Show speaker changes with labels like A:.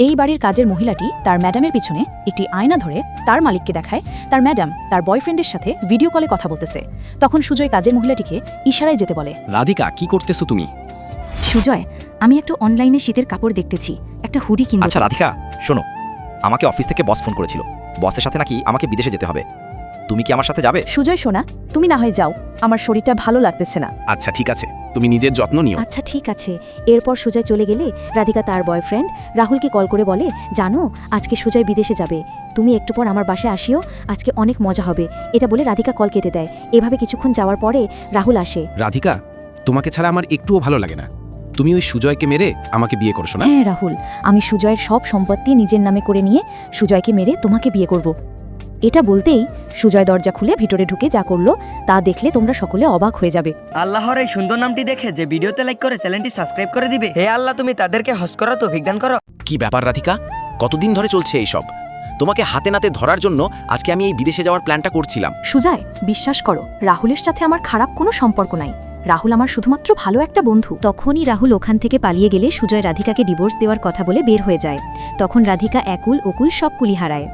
A: এই বাড়ির কাজের মহিলাটি তার ম্যাডামের পিছনে একটি আয়না ধরে তার মালিককে দেখায় তার ম্যাডাম তার বয়ফ্রেন্ডের সাথে ভিডিও কলে কথা বলতেছে। তখন সুজয় কাজের মহিলাটিকে ইশারায় যেতে বলে।
B: রাধিকা, কি করতেছো তুমি?
A: সুজয়, আমি একটু অনলাইনে শীতের কাপড় দেখতেছি, একটা হুডি কিনবো।
C: আচ্ছা রাধিকা, শোনো, আমাকে অফিস থেকে বস ফোন করেছিল। বসের সাথে নাকি আমাকে বিদেশে যেতে হবে। তুমি কি আমার সাথে যাবে?
A: সুজয় সোনা, তুমি না হয় যাও, আমার শরীরটা ভালো লাগতেছে না।
B: আচ্ছা ঠিক আছে, তুমি নিজের যত্ন নিও।
D: আচ্ছা ঠিক আছে। এরপর সুজয় চলে গেলে রাধিকা তার বয়ফ্রেন্ড রাহুলকে কল করে বলে, জানো আজকে সুজয় বিদেশে যাবে, তুমি একটু পর আমার বাসায় আসিও, আজকে অনেক মজা হবে। এটা বলে রাধিকা কল কেটে দেয়। এভাবে কিছুক্ষণ যাওয়ার পরে রাহুল আসে।
B: রাধিকা, তোমাকে ছাড়া আমার একটুও ভালো লাগে না। তুমি ওই সুজয়কে মেরে আমাকে বিয়ে করছো না?
D: হ্যাঁ রাহুল, আমি সুজয়ের সব সম্পত্তি নিজের নামে করে নিয়ে সুজয়কে মেরে তোমাকে বিয়ে করব। এটা বলতেই সুজয় দরজা খুলে ভিতরে ঢুকে যা করলো তা দেখলে তোমরা সকলে অবাক হয়ে যাবে।
E: আল্লাহর এই সুন্দর নামটি দেখে যে ভিডিওতে লাইক করে চ্যানেলটি সাবস্ক্রাইব করে দিবে। হে আল্লাহ, তুমি তাদেরকে হজ করো, তৌফিক দান করো।
C: কি ব্যাপার রাধিকা, কতদিন ধরে চলছে এইসব? তোমাকে হাতে নাতে ধরার জন্য আজকে আমি এই বিদেশে যাওয়ার প্ল্যানটা করছিলাম।
A: সুজয়, বিশ্বাস করো, রাহুলের সাথে আমার খারাপ কোনো সম্পর্ক নাই। রাহুল আমার শুধুমাত্র ভালো একটা বন্ধু।
D: তখনই রাহুল ওখান থেকে পালিয়ে গেলে সুজয় রাধিকাকে ডিভোর্স দেওয়ার কথা বলে বের হয়ে যায়। তখন রাধিকা একুল ওকুল সব কুলি হারায়।